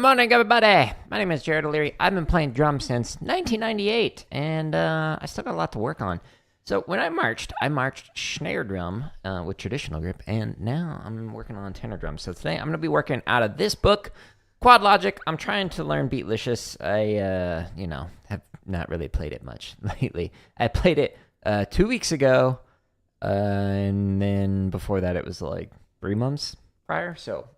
morning, everybody. My name is Jared O'Leary. I've been playing drums since 1998, and I still got a lot to work on. So when I marched snare drum with traditional grip, and now I'm working on tenor drum. So today I'm going to be working out of this book, Quad Logic. I'm trying to learn Beatlicious. I, have not really played it much lately. I played it 2 weeks ago, and then before that it was like 3 months prior, so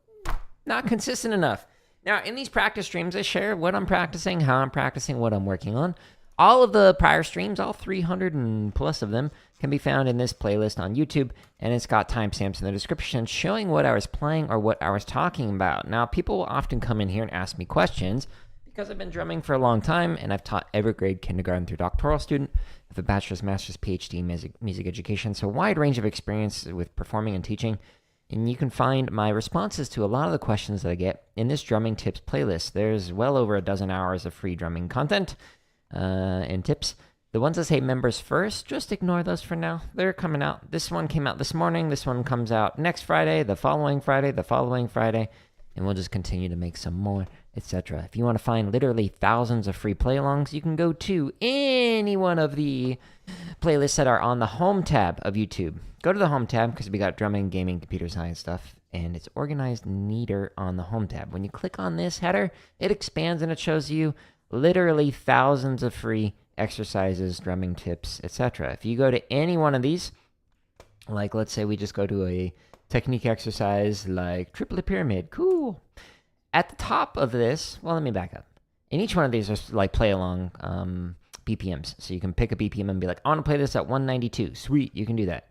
not consistent enough. Now, in these practice streams, I share what I'm practicing, how I'm practicing, what I'm working on. All of the prior streams, all 300 and plus of them, can be found in this playlist on YouTube, and it's got timestamps in the description showing what I was playing or what I was talking about. Now, people will often come in here and ask me questions because I've been drumming for a long time, and I've taught every grade, kindergarten through doctoral student. I have a bachelor's, master's, PhD in music education, so a wide range of experience with performing and teaching. And you can find my responses to a lot of the questions that I get in this drumming tips playlist. There's well over a dozen hours of free drumming content and tips. The ones that say members first, just ignore those for now. They're coming out. This one came out this morning. This one comes out next Friday, the following Friday, and we'll just continue to make some more, etc. If you want to find literally thousands of free play-alongs, you can go to any one of the playlists that are on the home tab of YouTube. Go to the home tab because we got drumming, gaming, computer science stuff, and it's organized neater on the home tab. When you click on this header, it expands and it shows you literally thousands of free exercises, drumming tips, etc. If you go to any one of these, like let's say we just go to a technique exercise like triplet pyramid, cool. At the top of this, well, let me back up. In each one of these are like play along BPMs. So you can pick a BPM and be like, I want to play this at 192. Sweet, you can do that.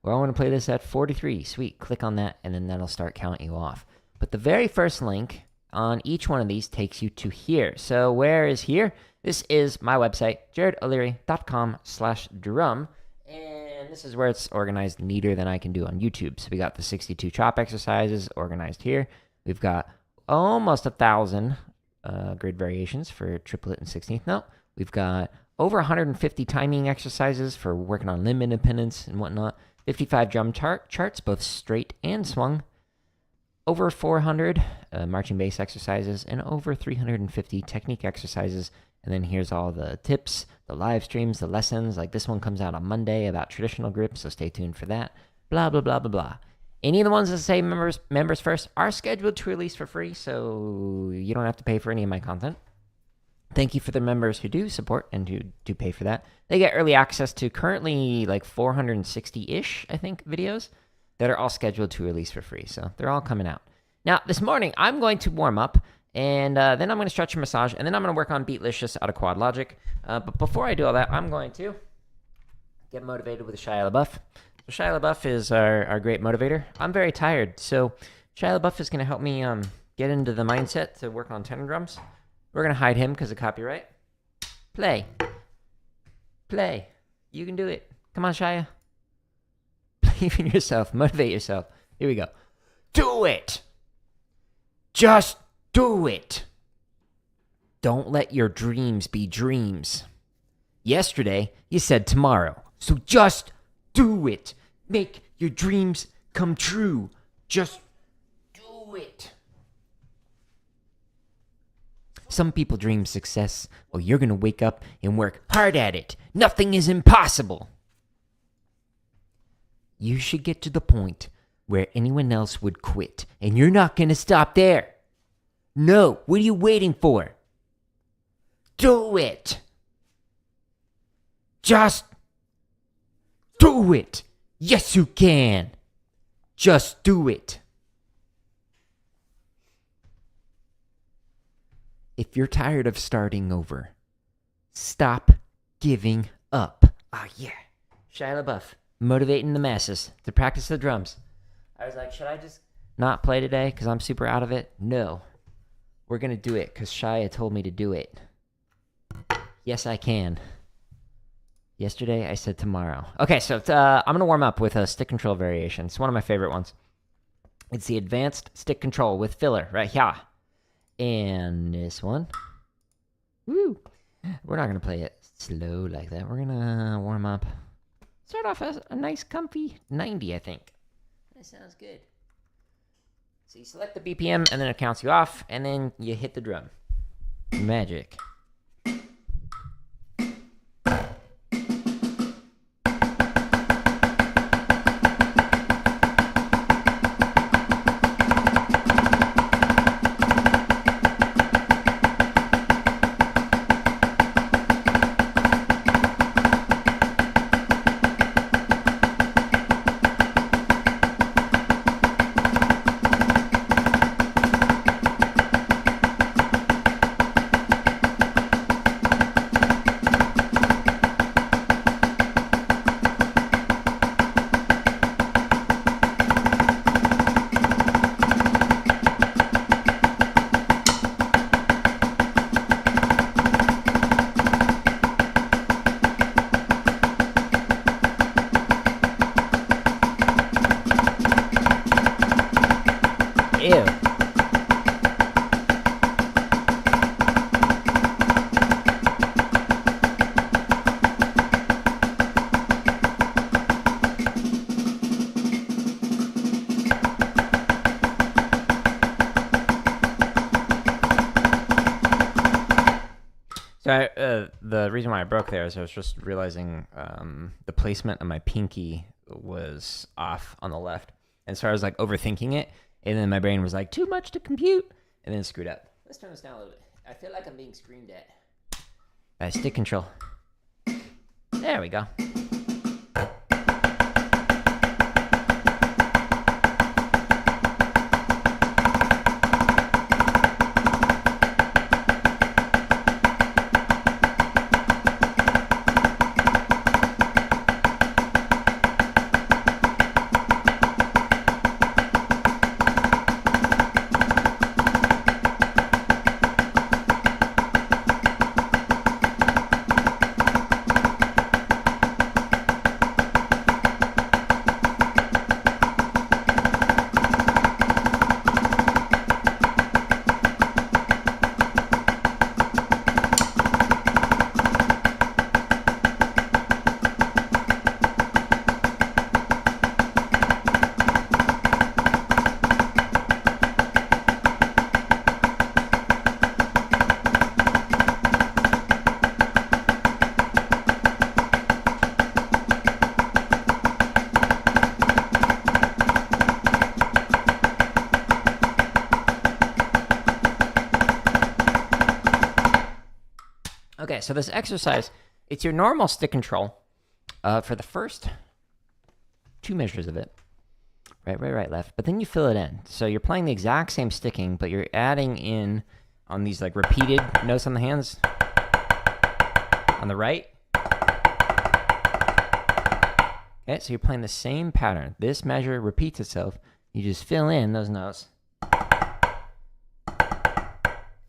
Or I want to play this at 43. Sweet, click on that, and then that'll start counting you off. But the very first link on each one of these takes you to here. So where is here? This is my website, jaredoleary.com/drum. And this is where it's organized neater than I can do on YouTube. So we got the 62 chop exercises organized here. We've got almost 1,000 grid variations for triplet and 16th note. We've got over 150 timing exercises for working on limb independence and whatnot. 55 drum charts, both straight and swung. Over 400 marching bass exercises, and over 350 technique exercises. And then here's all the tips, the live streams, the lessons. Like this one comes out on Monday about traditional grip, so stay tuned for that. Blah, blah, blah, blah, blah. Any of the ones that say members first are scheduled to release for free, so you don't have to pay for any of my content. Thank you for the members who do support and who do pay for that. They get early access to currently like 460-ish, I think, videos that are all scheduled to release for free. So they're all coming out. Now, this morning, I'm going to warm up, and then I'm going to stretch and massage, and then I'm going to work on Beatlicious out of Quad Logic. But before I do all that, I'm going to get motivated with Shia LaBeouf. So Shia LaBeouf is our great motivator. I'm very tired, so Shia LaBeouf is going to help me get into the mindset to work on tenor drums. We're going to hide him because of copyright. Play. You can do it. Come on, Shia. Believe in yourself. Motivate yourself. Here we go. Do it. Just do it. Don't let your dreams be dreams. Yesterday, you said tomorrow. So just do it. Make your dreams come true. Just do it. Some people dream success. Well, you're going to wake up and work hard at it. Nothing is impossible. You should get to the point where anyone else would quit. And you're not going to stop there. No, what are you waiting for? Do it. Just do it. Yes, you can. Just do it. If you're tired of starting over, stop giving up. Ah, yeah. Shia LaBeouf, motivating the masses to practice the drums. I was like, should I just not play today because I'm super out of it? No. We're going to do it because Shia told me to do it. Yes, I can. Yesterday, I said tomorrow. Okay, so I'm going to warm up with a stick control variation. It's one of my favorite ones. It's the advanced stick control with filler right here. And this one. Woo! We're not going to play it slow like that. We're going to warm up. Start off as a nice, comfy 90, I think. That sounds good. So you select the BPM, and then it counts you off, and then you hit the drum. Magic. Ew. So the reason why I broke there is I was just realizing the placement of my pinky was off on the left. And so I was like overthinking it. And then my brain was like, too much to compute. And then screwed up. Let's turn this down a little bit. I feel like I'm being screamed at. Stick control. There we go. Okay, so this exercise, it's your normal stick control for the first 2 measures of it. Right, right, right, left. But then you fill it in. So you're playing the exact same sticking, but you're adding in on these like repeated notes on the hands. On the right. Okay, so you're playing the same pattern. This measure repeats itself. You just fill in those notes.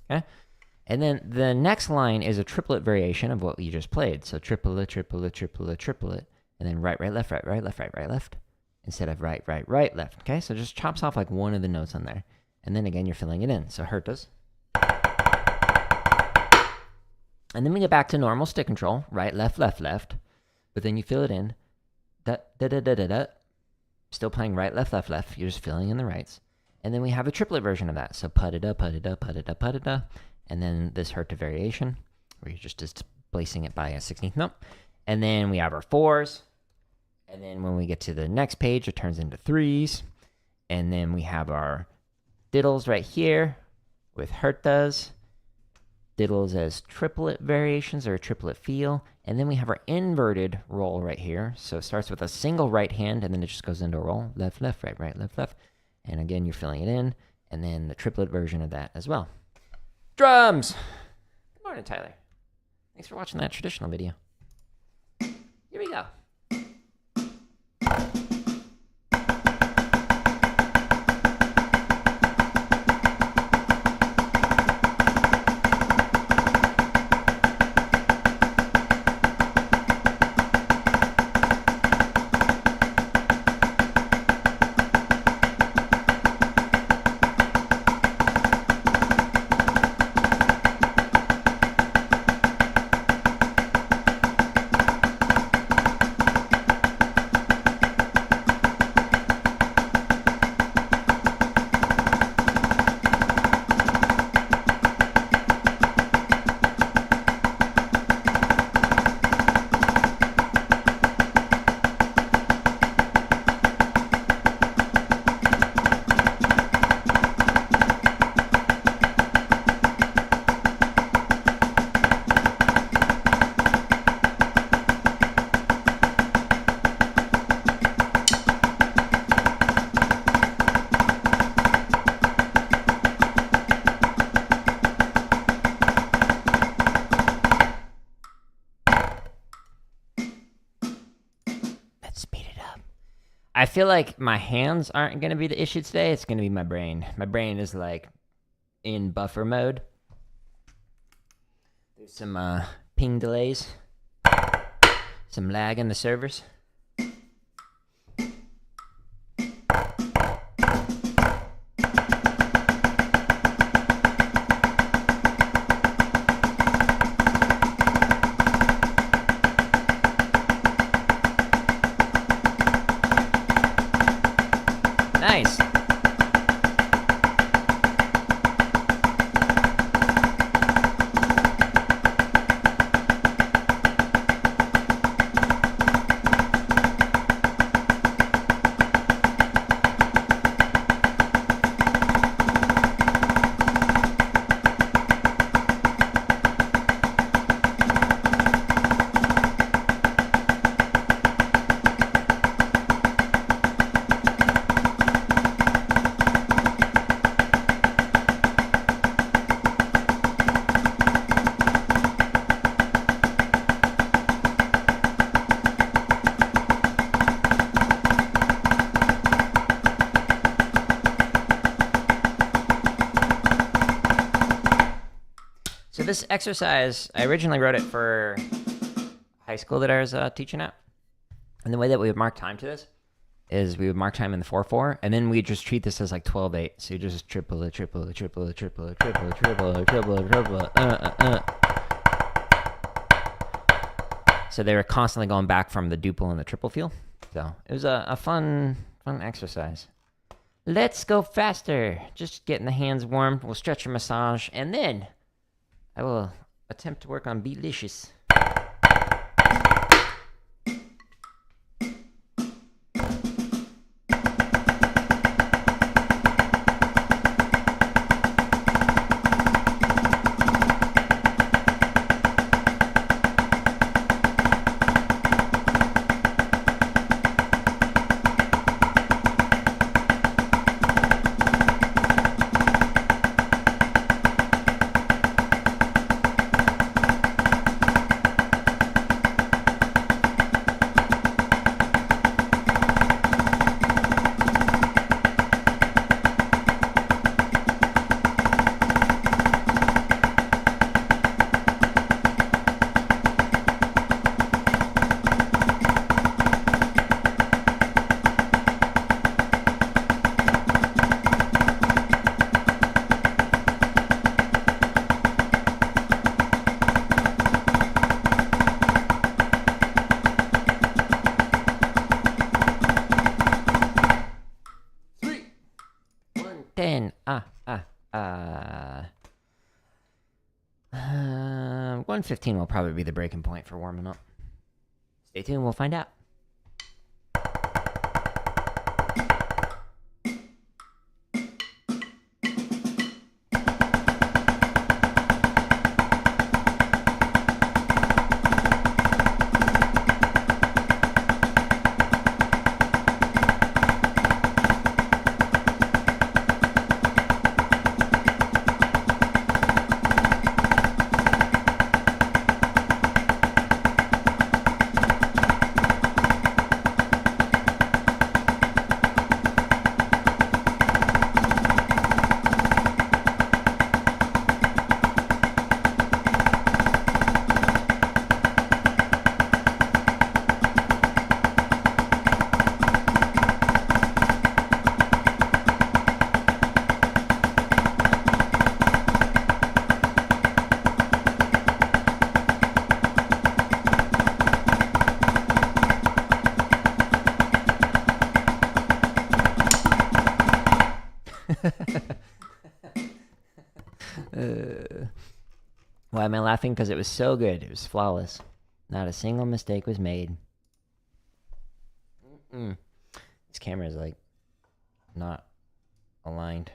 Okay? And then the next line is a triplet variation of what you just played. So triplet, triplet, triplet, triplet. And then right, right, left, right, right, left, right, right, left. Instead of right, right, right, left. Okay, so just chops off like one of the notes on there. And then again, you're filling it in. So Hertas. And then we get back to normal stick control. Right, left, left, left. But then you fill it in. Da, da, da, da, da, da. Still playing right, left, left, left. You're just filling in the rights. And then we have a triplet version of that. So pa-da-da, pa-da-da, pa-da-da, pa-da-da. And then this Herta variation, where you're just displacing it by a 16th note. And then we have our 4s. And then when we get to the next page, it turns into 3s. And then we have our diddles right here with Hertas. Diddles as triplet variations or a triplet feel. And then we have our inverted roll right here. So it starts with a single right hand, and then it just goes into a roll. Left, left, right, right, left, left. And again, you're filling it in. And then the triplet version of that as well. Drums! Good morning, Tyler. Thanks for watching that traditional video. Here we go. I feel like my hands aren't going to be the issue today. It's going to be my brain. My brain is like in buffer mode. There's some ping delays, some lag in the servers. Nice. So this exercise, I originally wrote it for high school that I was teaching at. And the way that we would mark time to this is we would mark time in the 4/4, and then we just treat this as like 12/8. So you just triple it, triple it, triple it, triple it, triple it, triple it, triple it, triple it, So they were constantly going back from the duple and the triple feel. So it was a fun exercise. Let's go faster. Just getting the hands warm. We'll stretch or massage, and then I will attempt to work on Beatlicious. Then, 1:15 will probably be the breaking point for warming up. Stay tuned, we'll find out. Why am I laughing? Because it was so good. It was flawless. Not a single mistake was made. This camera is like not aligned.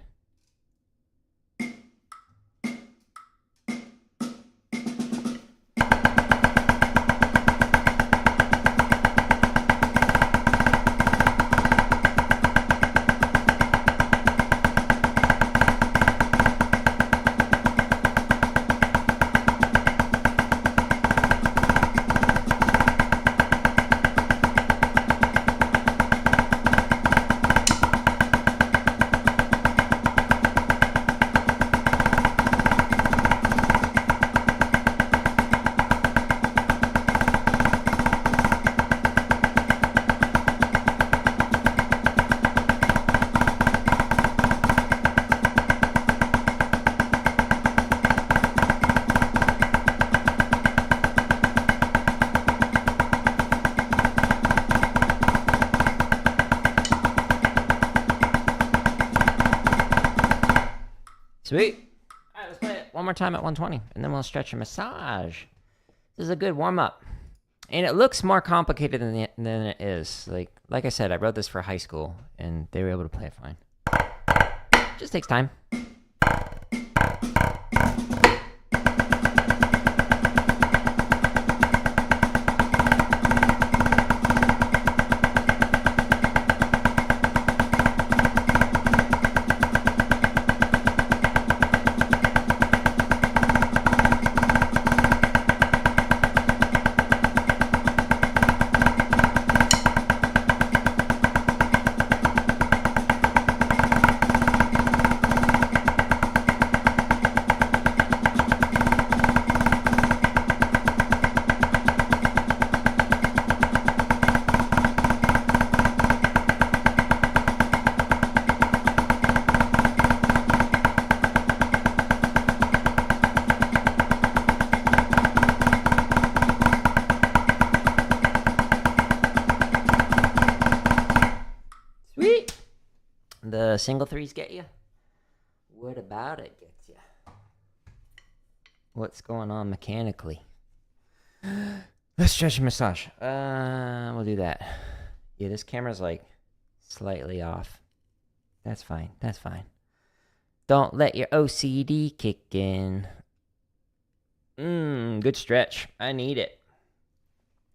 Sweet. All right, let's play it one more time at 120, and then we'll stretch and massage. This is a good warm-up. And it looks more complicated than it is. Like I said, I wrote this for high school, and they were able to play it fine. Just takes time. The single threes get you? What about it gets you? What's going on mechanically? Let's stretch and massage. We'll do that. Yeah, this camera's like slightly off. That's fine. That's fine. Don't let your OCD kick in. Good stretch. I need it.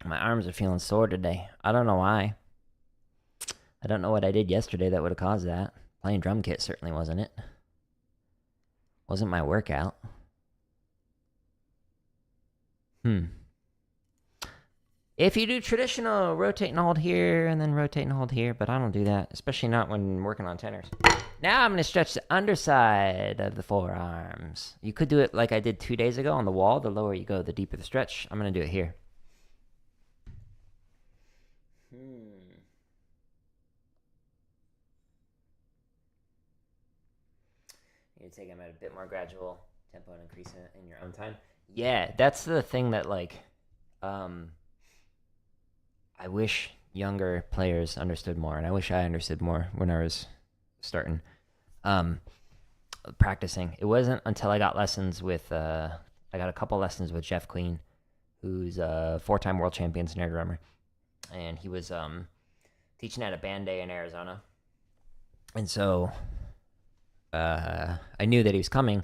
My arms are feeling sore today. I don't know why. I don't know what I did yesterday that would have caused that. Playing drum kit certainly wasn't it. Wasn't my workout. If you do traditional, rotate and hold here, and then rotate and hold here, but I don't do that, especially not when working on tenors. Now I'm going to stretch the underside of the forearms. You could do it like I did 2 days ago on the wall. The lower you go, the deeper the stretch. I'm going to do it here. You take them at a bit more gradual tempo and increase it in your own time. Yeah, that's the thing that, like, I wish younger players understood more, and I wish I understood more when I was starting practicing. It wasn't until I got lessons with, I got a couple lessons with Jeff Queen, who's a 4-time world champion snare drummer, and he was teaching at a band day in Arizona, and so I knew that he was coming,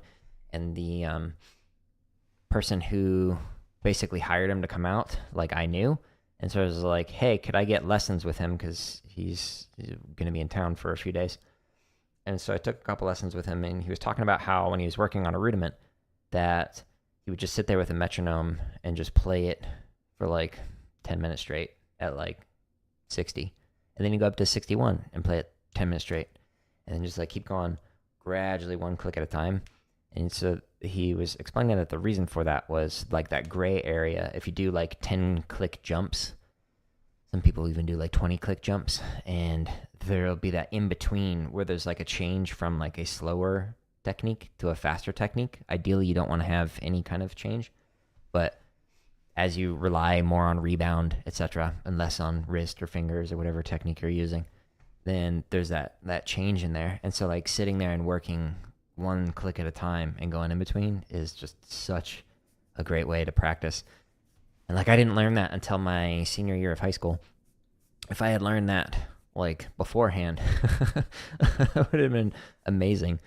and the person who basically hired him to come out, like, I knew, and so I was like, hey, could I get lessons with him, because he's going to be in town for a few days. And so I took a couple lessons with him, and he was talking about how when he was working on a rudiment that he would just sit there with a metronome and just play it for like 10 minutes straight at like 60, and then he'd go up to 61 and play it 10 minutes straight, and then just like keep going gradually, one click at a time. And so he was explaining that the reason for that was like that gray area. If you do like 10 click jumps, some people even do like 20 click jumps, and there'll be that in between where there's like a change from like a slower technique to a faster technique. Ideally, you don't want to have any kind of change, but as you rely more on rebound, etc., and less on wrist or fingers or whatever technique you're using, then there's that change in there. And so like sitting there and working one click at a time and going in between is just such a great way to practice. And like I didn't learn that until my senior year of high school. If I had learned that like beforehand, that would have been amazing.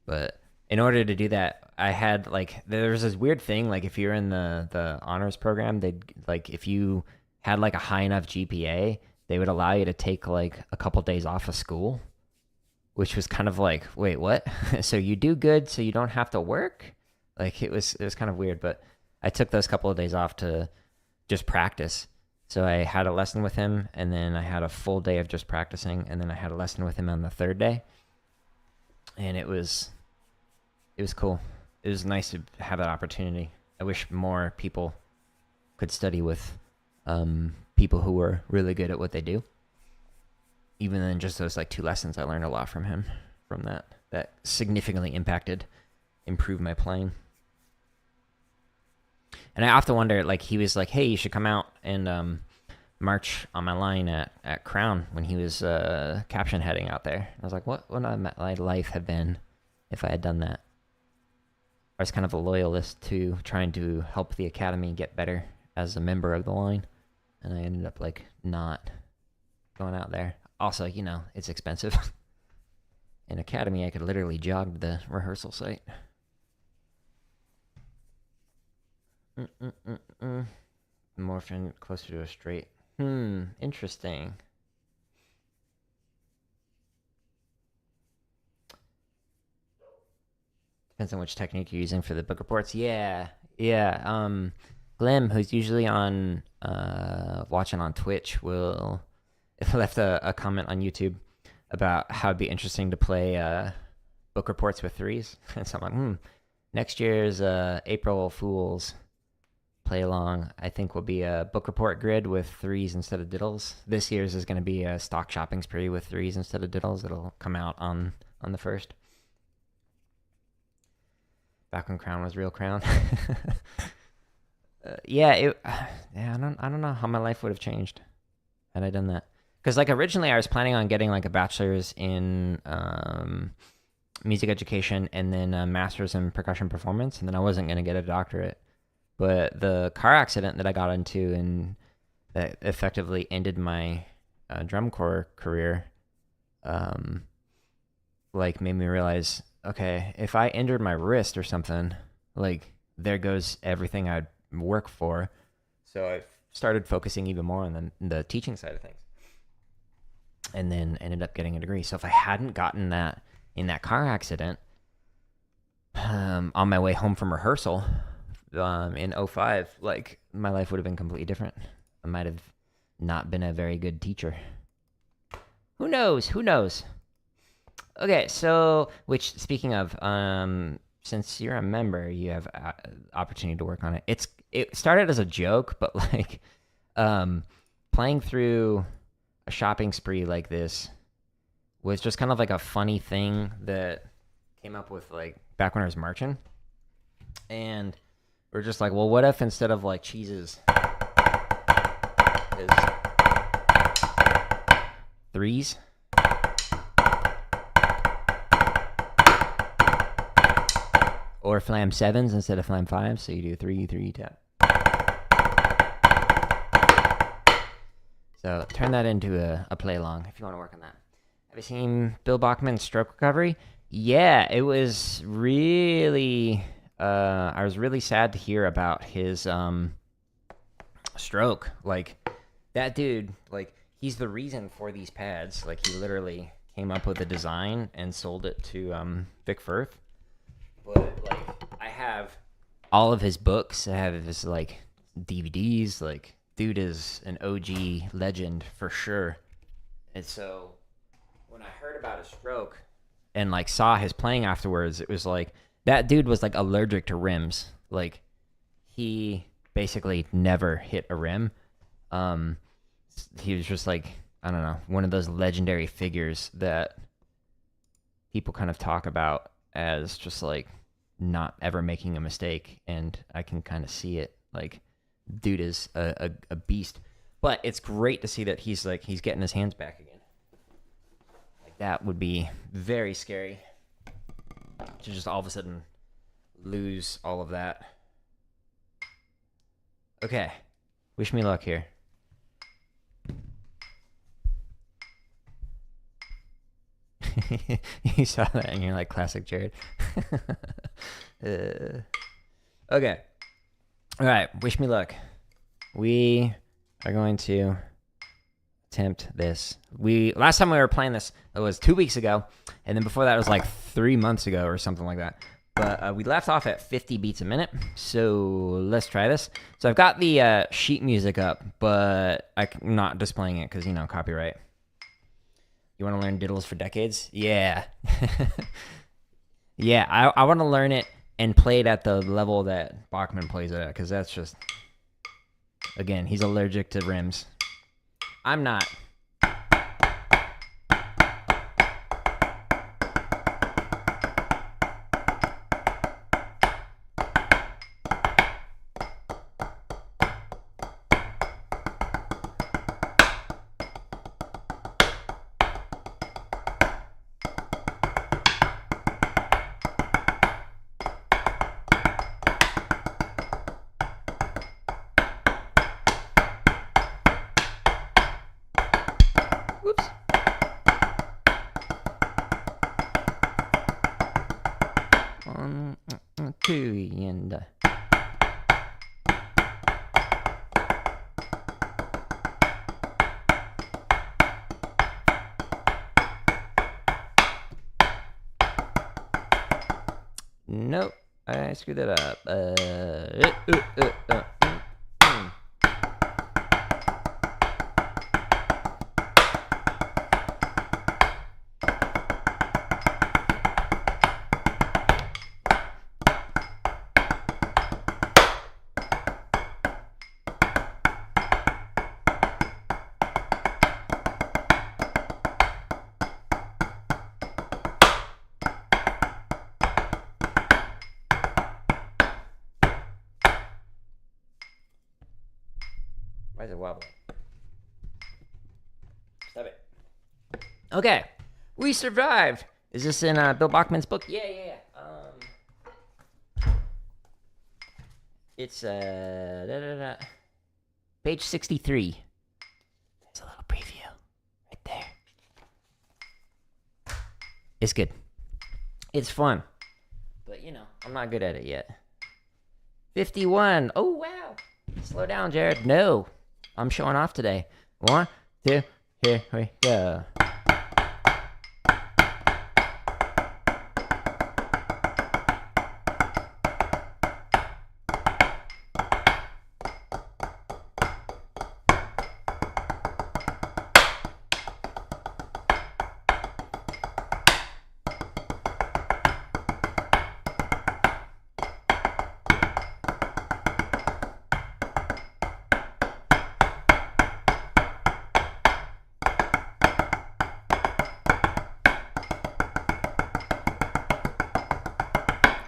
But in order to do that, I had like, there's this weird thing, like if you're in the honors program, they'd like, if you had like a high enough GPA, they would allow you to take like a couple days off of school, which was kind of like, wait, what? So you do good so you don't have to work? Like it was kind of weird, but I took those couple of days off to just practice. So I had a lesson with him, and then I had a full day of just practicing, and then I had a lesson with him on the third day. And it was cool. It was nice to have that opportunity. I wish more people could study with people who were really good at what they do. Even in just those like 2 lessons, I learned a lot from him, from that. That significantly improved my playing. And I often wonder, like, he was like, hey, you should come out and march on my line at Crown when he was caption heading out there. I was like, what would my life have been if I had done that. I was kind of a loyalist to trying to help the academy get better as a member of the line, and I ended up like not going out there. Also, you know, it's expensive. In academy, I could literally jog to the rehearsal site. Morphing closer to a straight. Interesting. Depends on which technique you're using for the book reports. Yeah. Glim, who's usually on watching on Twitch, will left a comment on YouTube about how it'd be interesting to play book reports with threes. And so I'm like, next year's April Fools play along, I think, will be a book report grid with threes instead of diddles. This year's is going to be a stock shopping spree with threes instead of diddles. It'll come out on the 1st. Back when Crown was real Crown. I don't know how my life would have changed had I done that. Because like originally I was planning on getting like a bachelor's in music education and then a master's in percussion performance, and then I wasn't going to get a doctorate. But the car accident that I got into and that effectively ended my drum corps career, like made me realize, okay, if I injured my wrist or something, like there goes everything I'd work for. So I started focusing even more on the teaching side of things, and then ended up getting a degree. So if I hadn't gotten that in that car accident, on my way home from rehearsal in 05, like my life would have been completely different. I might have not been a very good teacher. Who knows? Okay, so, which, speaking of, since you're a member, you have opportunity to work on it. It started as a joke, but like, playing through a shopping spree like this was just kind of like a funny thing that came up with like back when I was marching. And we're just like, well, what if instead of like cheeses is threes? Or flam 7s instead of flam 5s, so you do 3 tap. So turn that into a play along if you want to work on that. Have you seen Bill Bachman's stroke recovery? Yeah, it was really. I was really sad to hear about his stroke. Like that dude, like he's the reason for these pads. Like he literally came up with a design and sold it to Vic Firth. But like I have all of his books. I have his like DVDs. Like dude is an OG legend for sure. And so when I heard about his stroke and like saw his playing afterwards, it was like that dude was like allergic to rims. Like he basically never hit a rim. He was just like, I don't know, one of those legendary figures that people kind of talk about as just like not ever making a mistake, and I can kind of see it. Like dude is a beast. But it's great to see that he's getting his hands back again. Like that would be very scary to just all of a sudden lose all of that. Okay, wish me luck here. You saw that and you're like, classic Jared. Okay. All right, wish me luck. We are going to attempt this. Last time we were playing this, it was 2 weeks ago, and then before that it was like 3 months ago or something like that. But we left off at 50 beats a minute, so let's try this. So I've got the sheet music up, but I'm not displaying it because, copyright. You want to learn diddles for decades? Yeah. Yeah, I want to learn it and play it at the level that Bachman plays it at, because that's just, again, he's allergic to rims. I'm not. I screwed that up. Why is it wobbling? Stop it. Okay, we survived. Is this in Bill Bachman's book? Yeah. It's page 63. There's a little preview right there. It's good. It's fun, but I'm not good at it yet. 51. Oh wow. Slow down, Jared. No. I'm showing off today. 1, 2, here we go.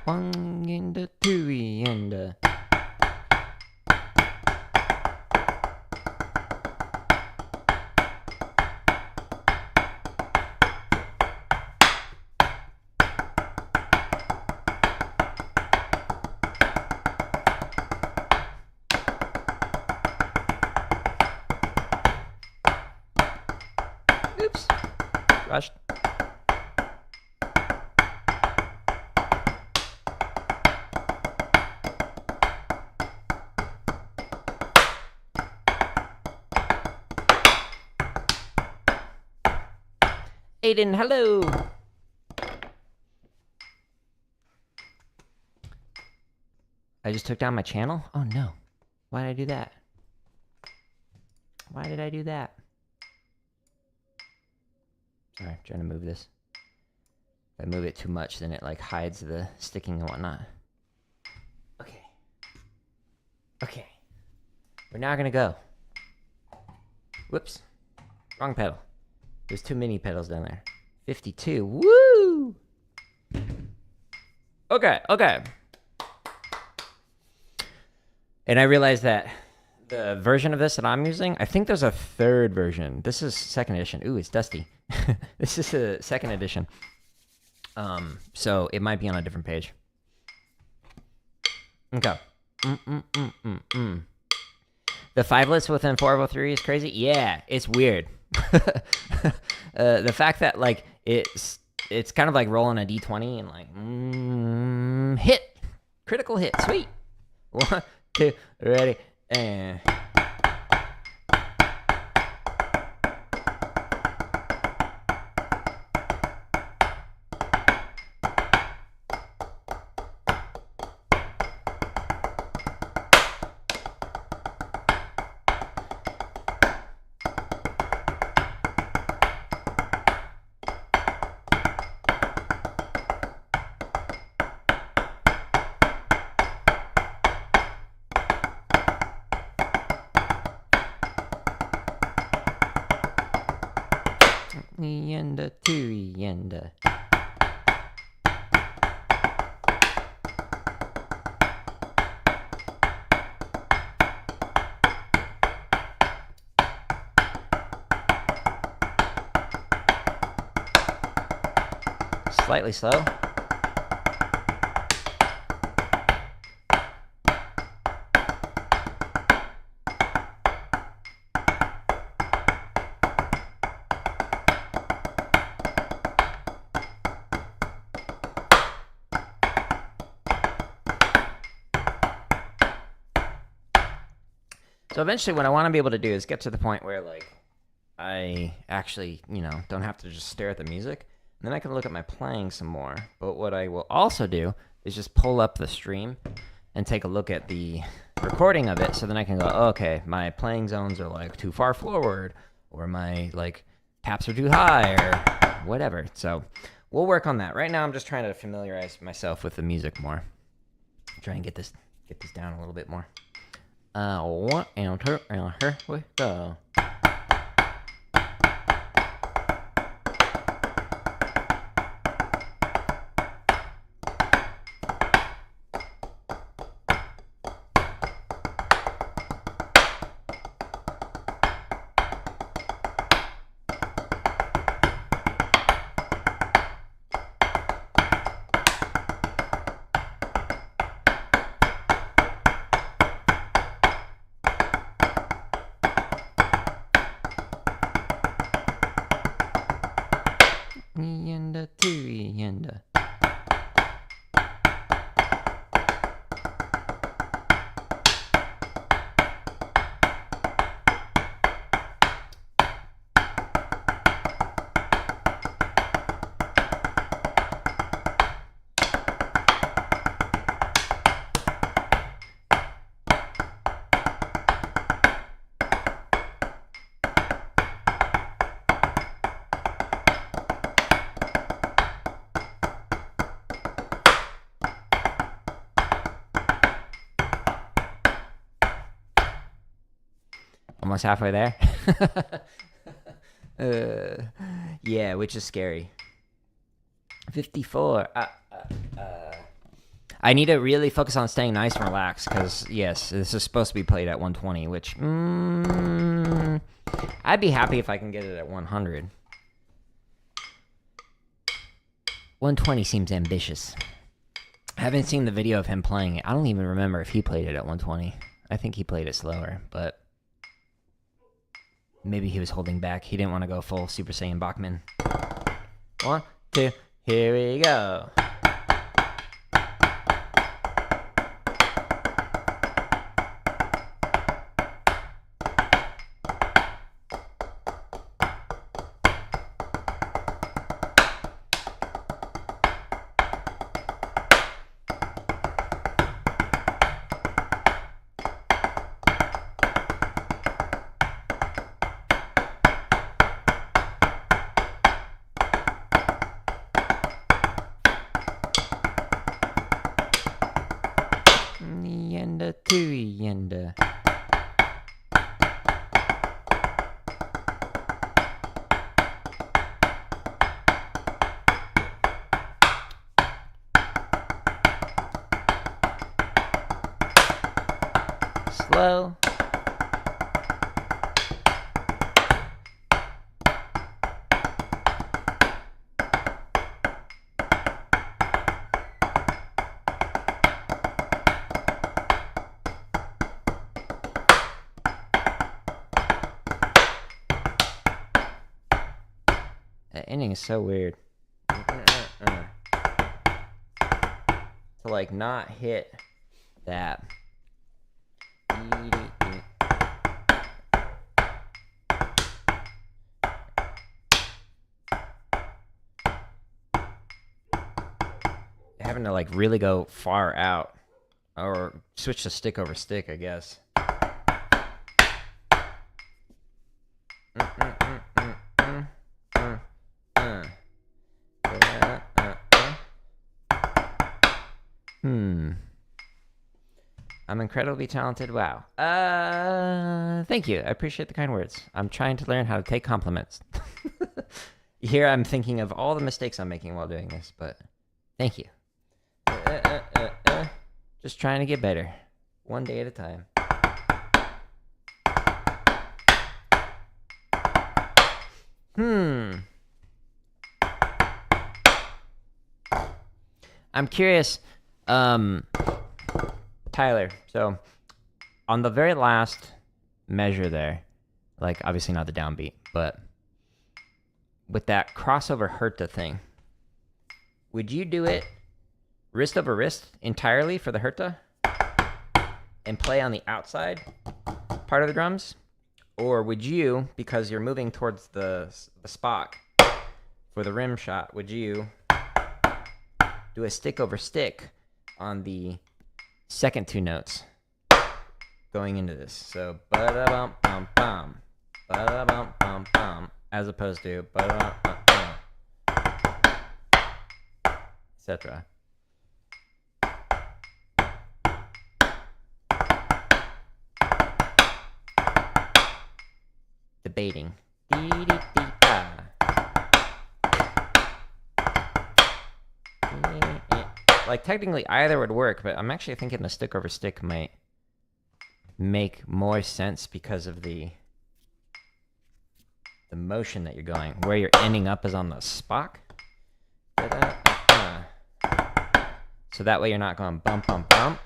One and a two and a. Oops. Rushed. Aiden, hello. I just took down my channel? Oh no. Why did I do that? Why did I do that? Sorry, I'm trying to move this. If I move it too much, then it like hides the sticking and whatnot. Okay. We're now gonna go. Whoops. Wrong pedal. There's too many pedals down there. 52. Woo! Okay. And I realized that the version of this that I'm using, I think there's a third version. This is second edition. Ooh, it's dusty. This is a second edition. So it might be on a different page. Okay. The 5-lets within 403 is crazy. Yeah, it's weird. The fact that like it's kind of like rolling a d20 and like hit, critical hit, sweet. 1, 2, ready, and. And a 2 and a. Slightly slow. So eventually what I want to be able to do is get to the point where like I actually, don't have to just stare at the music. then I can look at my playing some more. But what I will also do is just pull up the stream and take a look at the recording of it, so then I can go, oh, okay, my playing zones are like too far forward, or my like taps are too high, or whatever. So we'll work on that. Right now I'm just trying to familiarize myself with the music more. Try and get this down a little bit more. One and two and here we go. Yenda to yenda. Almost halfway there. Yeah, which is scary. 54. I need to really focus on staying nice and relaxed, because, yes, this is supposed to be played at 120, which, I'd be happy if I can get it at 100. 120 seems ambitious. I haven't seen the video of him playing it. I don't even remember if he played it at 120. I think he played it slower, but maybe he was holding back. He didn't want to go full Super Saiyan Bachman. 1, 2, here we go. Yenda to yenda. Slow. That ending is so weird. To like not hit that. Having to like really go far out, or switch to stick over stick, I guess. I'm incredibly talented. Wow. Thank you. I appreciate the kind words. I'm trying to learn how to take compliments. Here I'm thinking of all the mistakes I'm making while doing this, but thank you. Just trying to get better. One day at a time. I'm curious, Tyler, so on the very last measure there, like obviously not the downbeat, but with that crossover Herta thing, would you do it wrist over wrist entirely for the Herta and play on the outside part of the drums? Or would you, because you're moving towards the Spock, for the rim shot, would you do a stick over stick on the second two notes going into this? So ba-da-bum-bum-bum, ba-da-bum-bum-bum, as opposed to ba-da-bum-bum, etc. Debating. Like, technically either would work, but I'm actually thinking the stick over stick might make more sense because of the motion that you're going. Where you're ending up is on the spock. So that way you're not going bump, bump, bump.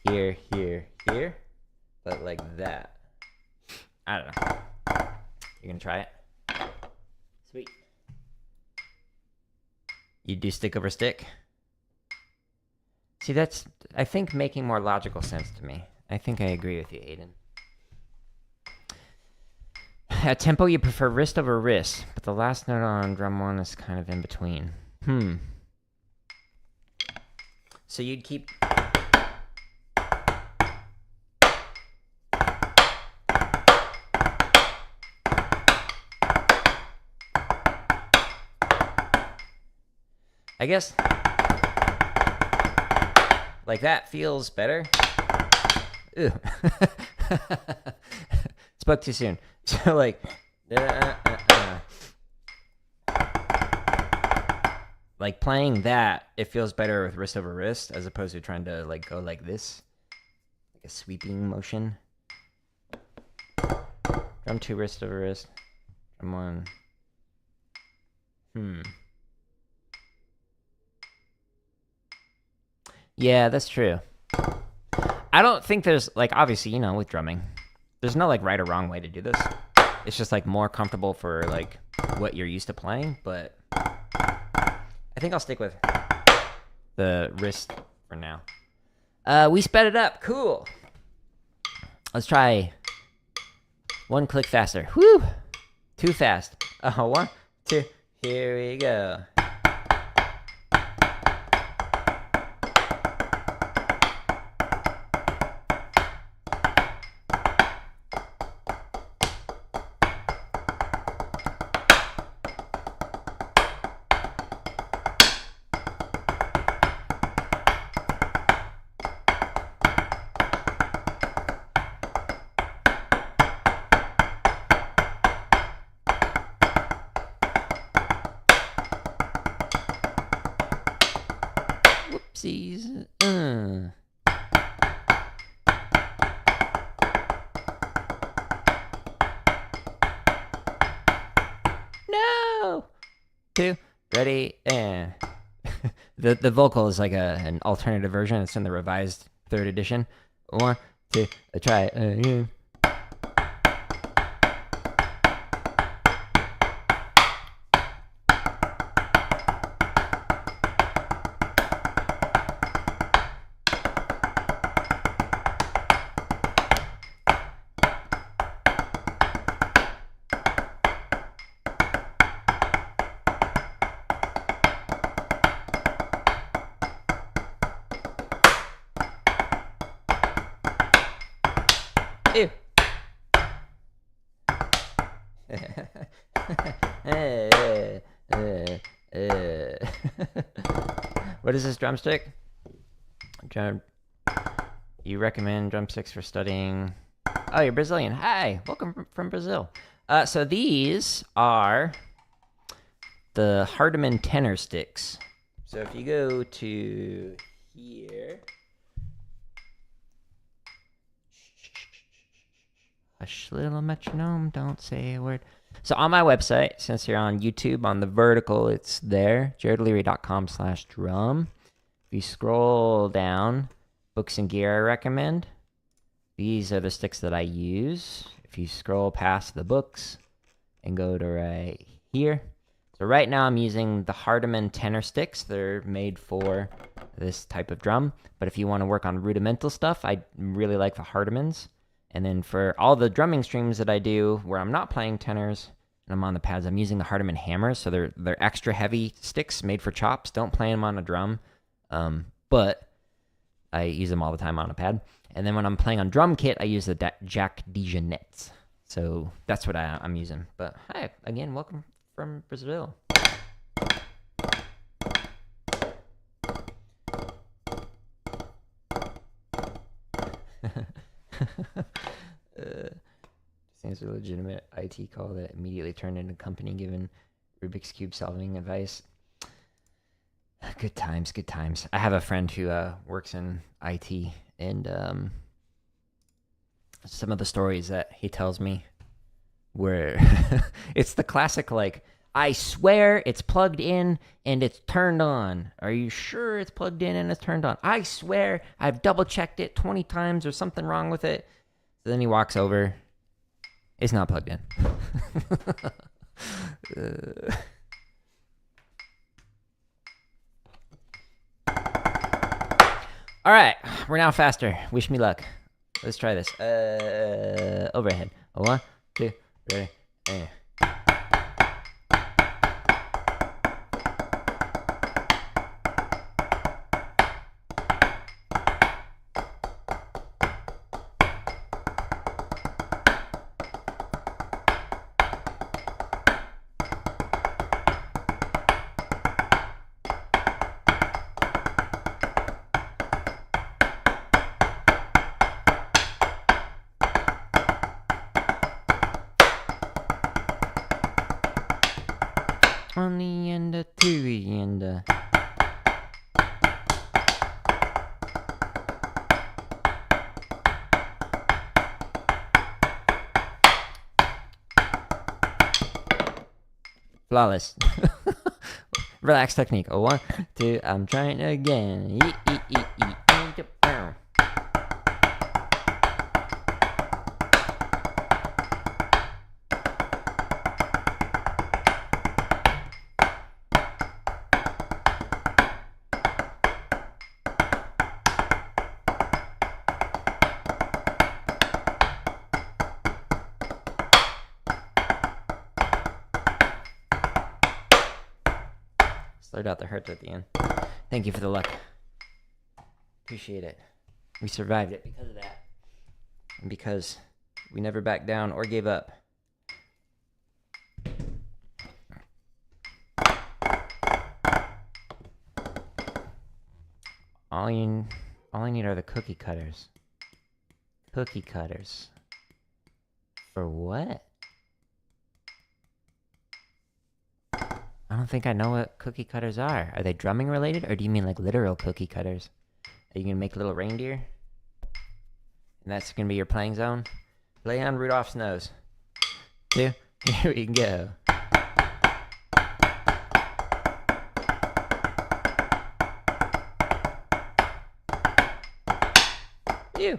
Here, here, here. But like that. I don't know. You gonna try it? Sweet. You do stick over stick? See, that's, I think, making more logical sense to me. I think I agree with you, Aiden. At tempo, you prefer wrist over wrist, but the last note on drum one is kind of in between. So you'd keep... I guess... like that feels better. Ooh. Spoke too soon. So like, like playing that, it feels better with wrist over wrist as opposed to trying to like go like this, like a sweeping motion. Drum two, wrist over wrist. Drum one. Yeah, that's true. I don't think there's, like, obviously, you know, with drumming, there's no, like, right or wrong way to do this. It's just, like, more comfortable for, like, what you're used to playing, but I think I'll stick with the wrist for now. We sped it up. Cool. Let's try one click faster. Whew. Too fast. 1, 2, here we go. Whoopsies. No. 2, ready, and the vocal is like an alternative version. It's in the revised 3rd edition. 1, 2, try it. Ew. What is this drumstick? You recommend drumsticks for studying? Oh, you're Brazilian. Hi, welcome from Brazil. So these are the Hardeman Tenor sticks. So if you go to here. Hush, little metronome, don't say a word. So on my website, since you're on YouTube, on the vertical, it's there, jaredleary.com/drum. If you scroll down, books and gear I recommend. These are the sticks that I use. If you scroll past the books and go to right here. So right now I'm using the Hardeman Tenor sticks. They're made for this type of drum. But if you want to work on rudimental stuff, I really like the Hardemans. And then for all the drumming streams that I do where I'm not playing tenors, and I'm on the pads, I'm using the Hardeman hammers, so they're extra heavy sticks made for chops. Don't play them on a drum, but I use them all the time on a pad. And then when I'm playing on drum kit, I use the Jack Dijonets. So that's what I'm using. But hi, again, welcome from Brazil. Seems a legitimate IT call that immediately turned into company given Rubik's Cube solving advice. Good times, good times. I have a friend who works in IT, and some of the stories that he tells me where it's the classic, like, I swear it's plugged in and it's turned on. Are you sure it's plugged in and it's turned on? I swear I've double checked it 20 times. There's something wrong with it. So then he walks over. It's not plugged in. All right, we're now faster. Wish me luck. Let's try this. Overhead. 1, 2, ready, and... on the end of to the end. Flawless. Relax technique. 1, 2, I'm trying again. Slowed out the hurts at the end. Thank you for the luck. Appreciate it. We survived it because of that. And because we never backed down or gave up. All I need are the cookie cutters. Cookie cutters. For what? I don't think I know what cookie cutters are. Are they drumming related, or do you mean like literal cookie cutters? Are you gonna make little reindeer? And that's gonna be your playing zone? Play on Rudolph's nose. 2, here we go. Ew.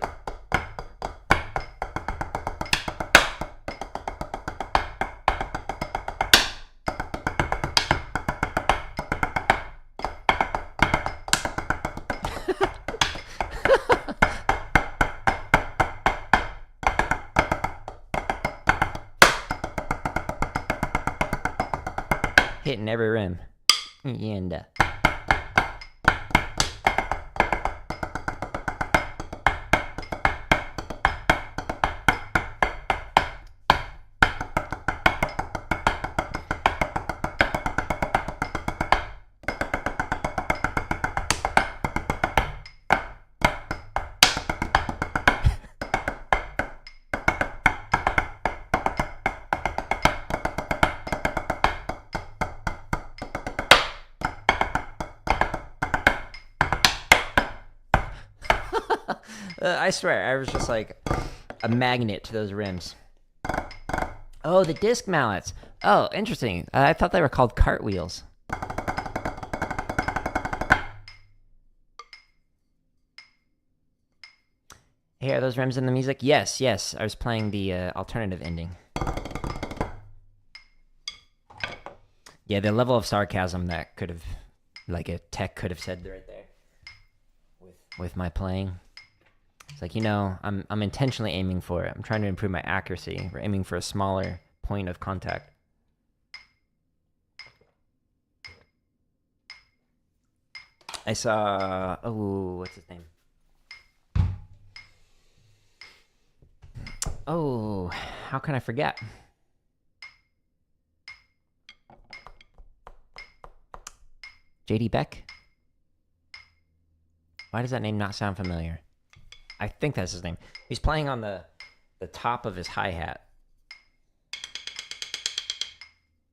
Hitting every rim. And I swear, I was just like a magnet to those rims. Oh, the disc mallets. Oh, interesting. I thought they were called cartwheels. Hey, are those rims in the music? Yes, yes. I was playing the alternative ending. Yeah, the level of sarcasm that could have, like a tech could have said right there with my playing. It's like, you know, I'm intentionally aiming for it. I'm trying to improve my accuracy. We're aiming for a smaller point of contact. I saw, oh, what's his name? Oh, how can I forget? J.D. Beck? Why does that name not sound familiar? I think that's his name. He's playing on the top of his hi-hat.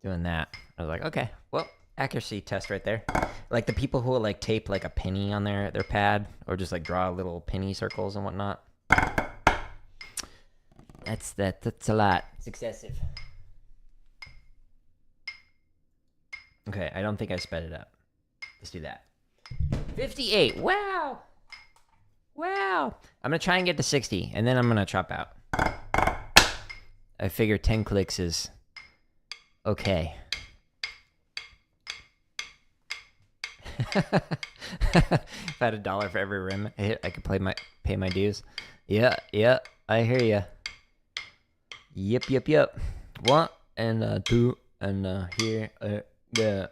Doing that. I was like, okay, well, accuracy test right there. Like the people who will like tape like a penny on their pad or just like draw little penny circles and whatnot. That's a lot. It's excessive. Okay, I don't think I sped it up. Let's do that. 58. Wow. Wow. I'm going to try and get to 60, and then I'm going to chop out. I figure 10 clicks is okay. If I had $1 for every rim I hit, I could pay my dues. Yeah, I hear ya. Yep. 1 and 2 and here, there.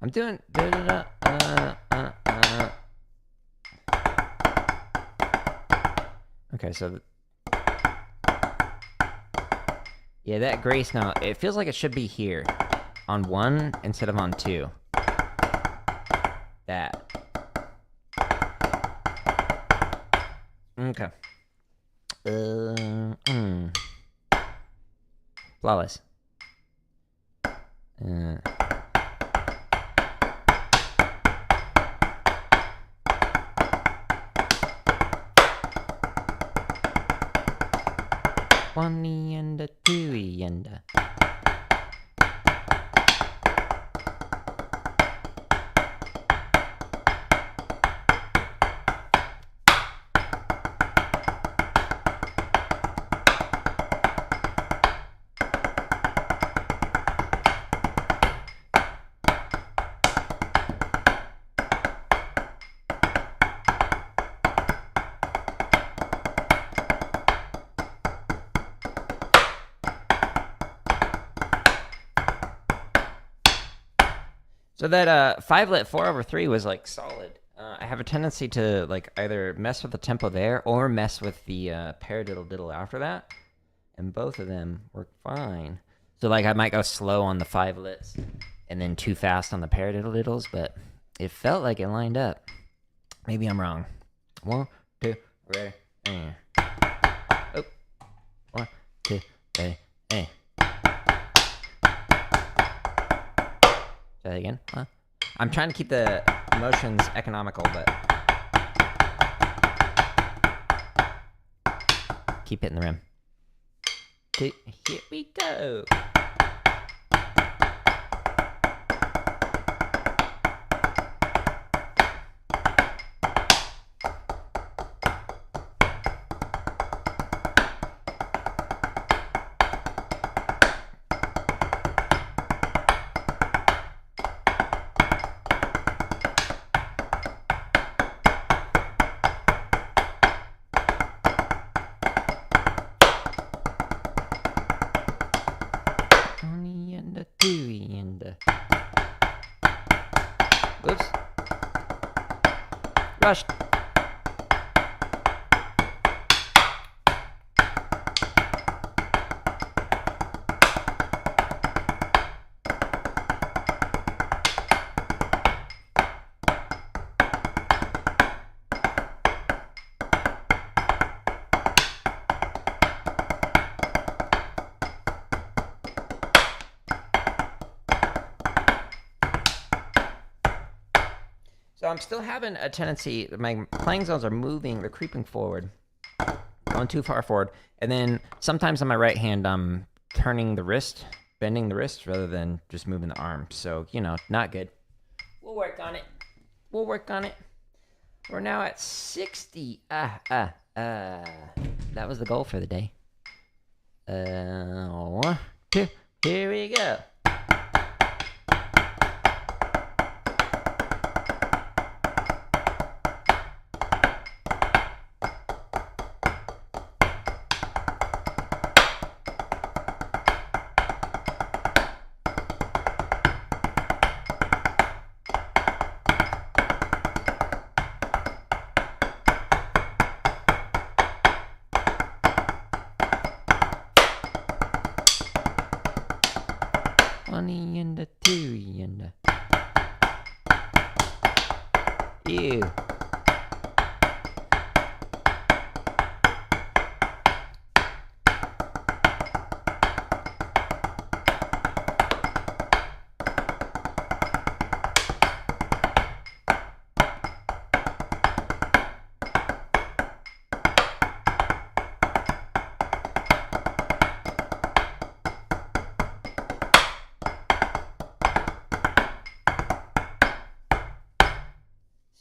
I'm doing Okay, so yeah, that grace now, it feels like it should be here on 1 instead of on 2. That. Okay. Flawless. One and a 2 and a. So that 5-lit 4/3 was like solid. I have a tendency to like either mess with the tempo there or mess with the paradiddle diddle after that, and both of them work fine. So like I might go slow on the 5-lits and then too fast on the paradiddle diddles, but it felt like it lined up. Maybe I'm wrong. 1, 2, ready, oh, 1, 2, ready, Say that again. I'm trying to keep the motions economical, but keep hitting the rim. Here we go. Oops. Rushed. So I'm still having a tendency, my playing zones are moving, they're creeping forward, going too far forward, and then sometimes on my right hand I'm turning the wrist, bending the wrist rather than just moving the arm. So, you know, not good. We'll work on it. We'll work on it. We're now at 60. That was the goal for the day. 1, 2, here we go. One and a 2 and a... Ew.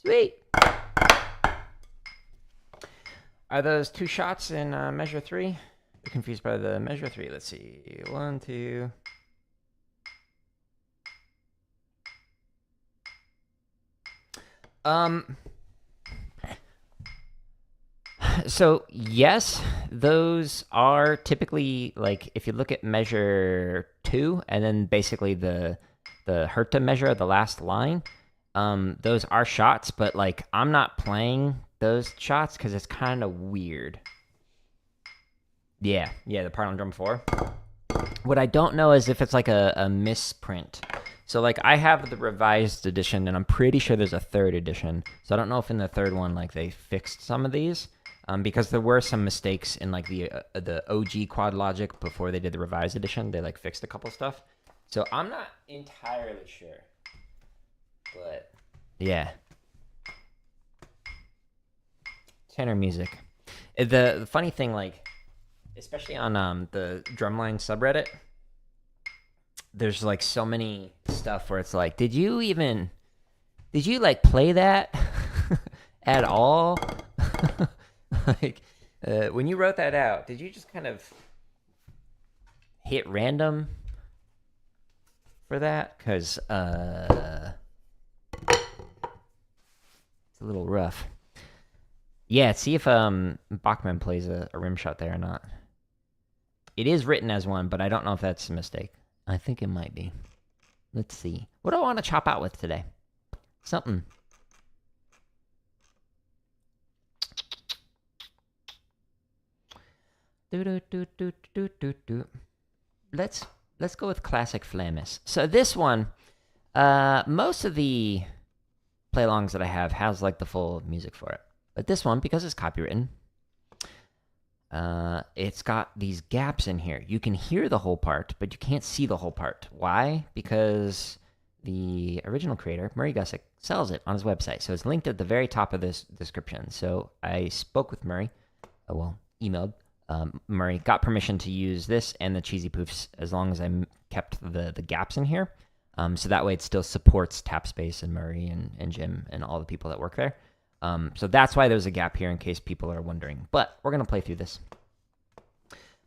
Sweet. Are those 2 shots in measure 3? I'm confused by the measure 3. Let's see. 1, 2. So yes, those are typically, like, if you look at measure 2 and then basically the Herta measure, the last line, those are shots, but like I'm not playing those shots because it's kind of weird. Yeah, the part on drum 4. What I don't know is if it's like a misprint. So like I have the revised edition, and I'm pretty sure there's a 3rd edition. So I don't know if in the 3rd one like they fixed some of these, because there were some mistakes in like the OG Quad Logic before they did the revised edition. They like fixed a couple stuff. So I'm not entirely sure. But yeah, tenor music. The funny thing, like, especially on the drumline subreddit, there's like so many stuff where it's like, did you like play that at all? Like, when you wrote that out, did you just kind of hit random for that? Because it's a little rough. Yeah, see if Bachman plays a rim shot there or not. It is written as one, but I don't know if that's a mistake. I think it might be. Let's see. What do I want to chop out with today? Something. Let's go with classic Flammus. So this one, most of the play-alongs that I have has like the full music for it. But this one, because it's copywritten, it's got these gaps in here. You can hear the whole part, but you can't see the whole part. Why? Because the original creator, Murray Gussick, sells it on his website. So it's linked at the very top of this description. So I spoke with Murray, emailed Murray, got permission to use this and the cheesy poofs as long as I kept the gaps in here. So that way it still supports Tap Space and Murray and Jim and all the people that work there. So that's why there's a gap here in case people are wondering. But we're going to play through this.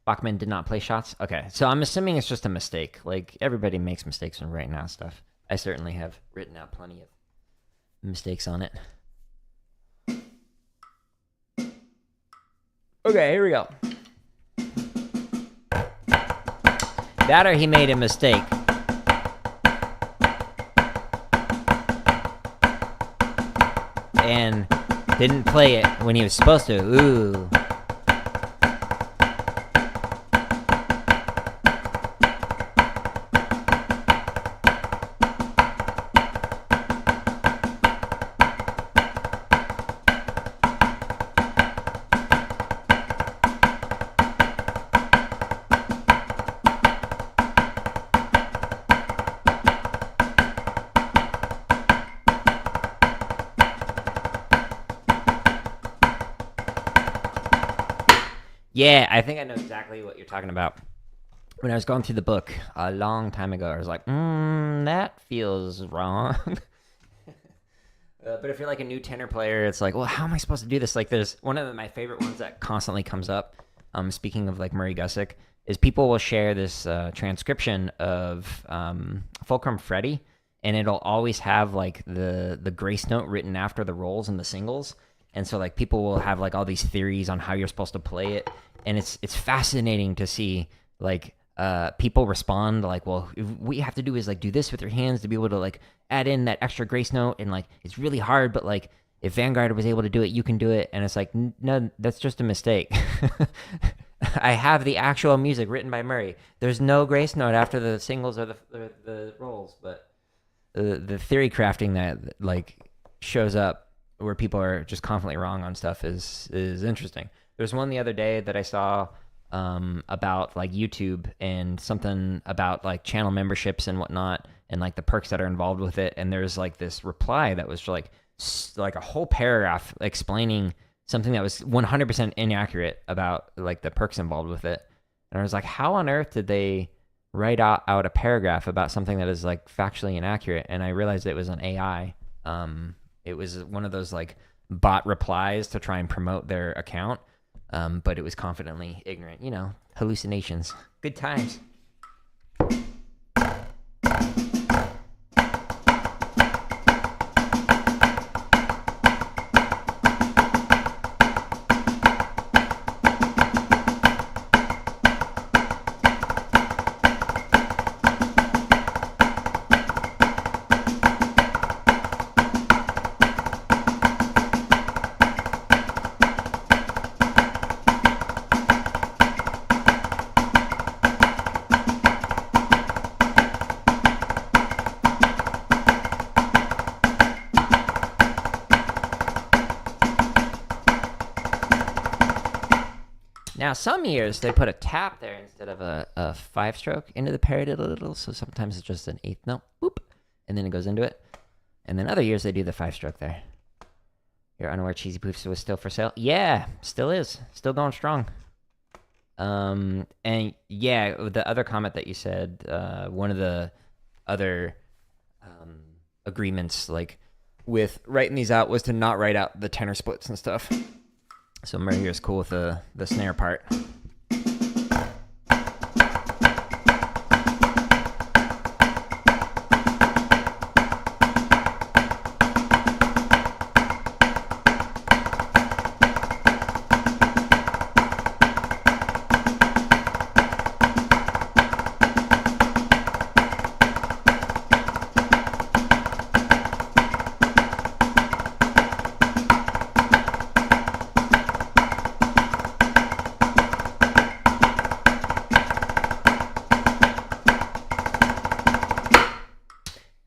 Bachman did not play shots? Okay, so I'm assuming it's just a mistake. Like, everybody makes mistakes when writing out stuff. I certainly have written out plenty of mistakes on it. Okay, here we go. That or he made a mistake. And didn't play it when he was supposed to. Ooh. Yeah, I think I know exactly what you're talking about. When I was going through the book a long time ago, I was like, that feels wrong. But if you're like a new tenor player, it's like, well, how am I supposed to do this? Like, there's one of my favorite ones that constantly comes up. Speaking of like Murray Gussick, is people will share this transcription of Fulcrum Freddy, and it'll always have like the grace note written after the rolls and the singles. And so like people will have like all these theories on how you're supposed to play it, and it's fascinating to see like people respond like, well, what you have to do is like do this with your hands to be able to like add in that extra grace note, and like it's really hard, but like if Vanguard was able to do it, you can do it. And it's like, no, that's just a mistake. I have the actual music written by Murray. There's no grace note after the singles or the rolls, but the theory crafting that like shows up where people are just confidently wrong on stuff is interesting. There's one the other day that I saw about like YouTube and something about like channel memberships and whatnot, and like the perks that are involved with it. And there's like this reply that was like a whole paragraph explaining something that was 100% inaccurate about like the perks involved with it. And I was like, how on earth did they write out a paragraph about something that is like factually inaccurate? And I realized it was an AI. It was one of those like bot replies to try and promote their account. But it was confidently ignorant, hallucinations. Good times. Now, some years they put a tap there instead of a 5-stroke into the paradiddle, so sometimes it's just an 8th note, boop, and then it goes into it. And then other years they do the 5-stroke there. Your unaware Cheesy Poofs was still for sale? Yeah, still is. Still going strong. And yeah, the other comment that you said, one of the other agreements, like, with writing these out was to not write out the tenor splits and stuff. So Murray here is cool with the snare part.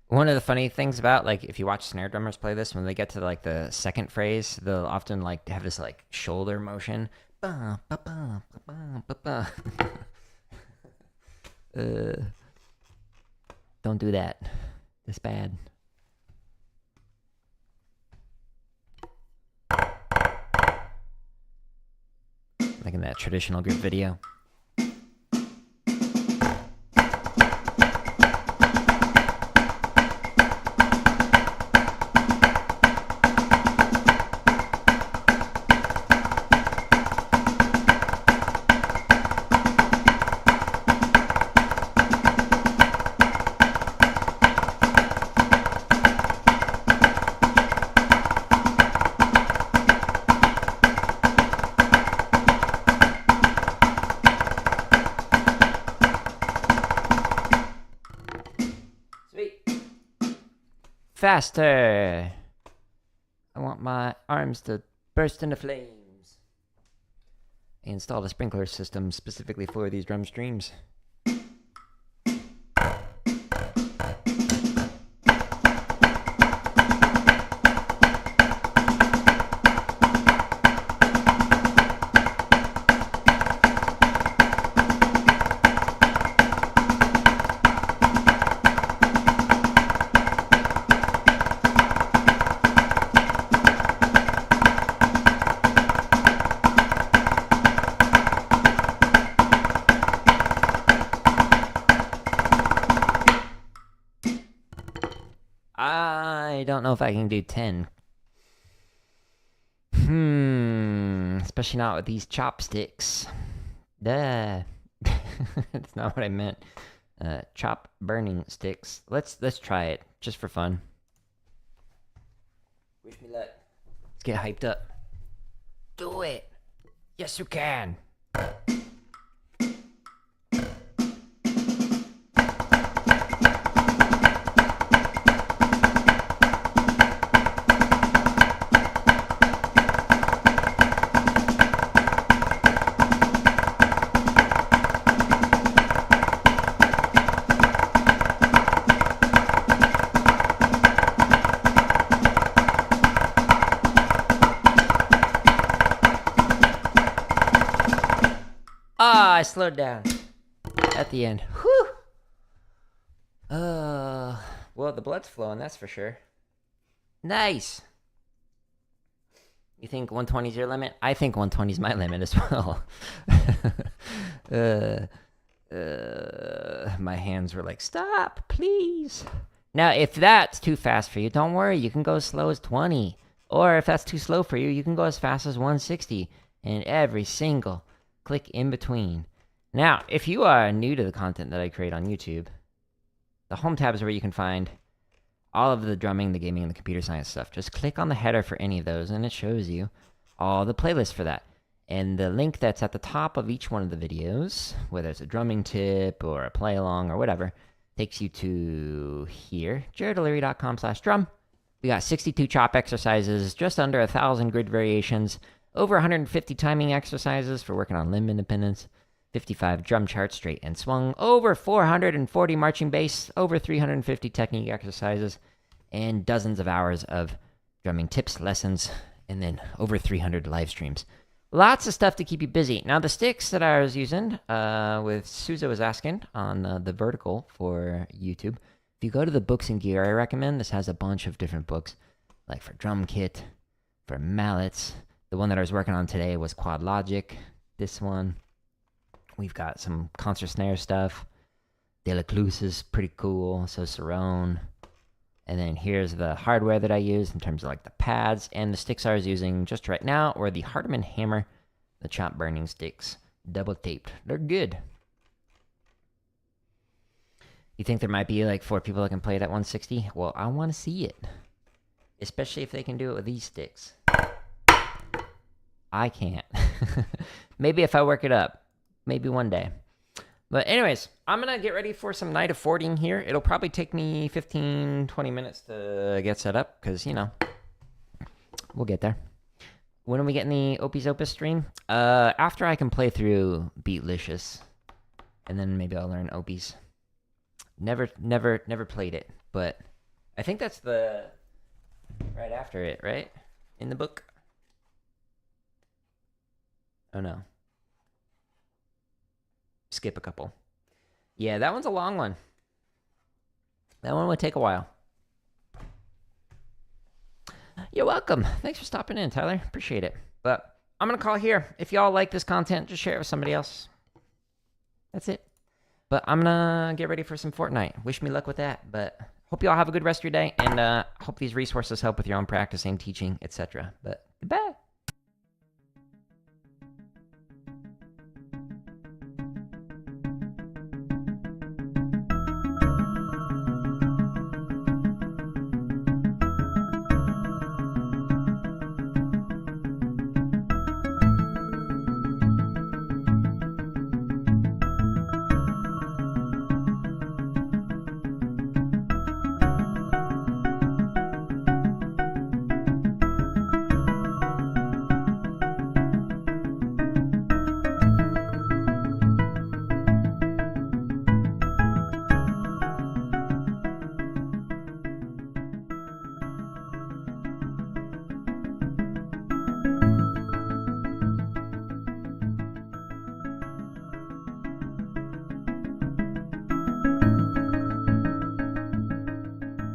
One of the funny things about, like, if you watch snare drummers play this, when they get to like the second phrase, they'll often like have this like shoulder motion. Don't do that. It's bad. Like in that traditional group video. Faster! I want my arms to burst into flames. I installed a sprinkler system specifically for these drum streams. I don't know if I can do 10. Especially not with these chopsticks. Duh. That's not what I meant. Chop burning sticks. Let's try it just for fun. Wish me luck. Let's get hyped up. Do it. Yes, you can. I slowed down at the end. Whew. Well, the blood's flowing, that's for sure. Nice. You think 120 is your limit? I think 120 is my limit as well. My hands were like, stop, please. Now, if that's too fast for you, don't worry. You can go as slow as 20. Or if that's too slow for you, you can go as fast as 160. And every single click in between. Now, if you are new to the content that I create on YouTube, the home tab is where you can find all of the drumming, the gaming, and the computer science stuff. Just click on the header for any of those, and it shows you all the playlists for that. And the link that's at the top of each one of the videos, whether it's a drumming tip or a play along or whatever, takes you to here, jaredleary.com/drum. We got 62 chop exercises, just under 1,000 grid variations, over 150 timing exercises for working on limb independence, 55 drum charts, straight and swung, over 440 marching bass, over 350 technique exercises, and dozens of hours of drumming tips, lessons, and then over 300 live streams. Lots of stuff to keep you busy. Now, the sticks that I was using, with Suzo was asking on the vertical for YouTube, if you go to the books and gear I recommend, this has a bunch of different books, like for drum kit, for mallets. The one that I was working on today was Quad Logic. This one. We've got some concert snare stuff. Beatlicious is pretty cool. So Cerrone. And then here's the hardware that I use in terms of like the pads. And the sticks I was using just right now were the Hardeman Hammer, the chop burning sticks. Double taped. They're good. You think there might be like 4 people that can play it at 160? Well, I want to see it. Especially if they can do it with these sticks. I can't. Maybe if I work it up. Maybe one day. But anyways, I'm going to get ready for some Night of Fording here. It'll probably take me 15, 20 minutes to get set up. Because, you know, we'll get there. When are we getting the Opie's Opus stream? After I can play through Beatlicious. And then maybe I'll learn Opie's. Never played it. But I think that's the... right after it, right? In the book. Oh, no. Skip a couple. Yeah, that one's a long one. That one would take a while. You're welcome. Thanks for stopping in, Tyler. Appreciate it. But I'm going to call here. If y'all like this content, just share it with somebody else. That's it. But I'm going to get ready for some Fortnite. Wish me luck with that. But hope y'all have a good rest of your day. And hope these resources help with your own practicing, teaching, etc. But goodbye.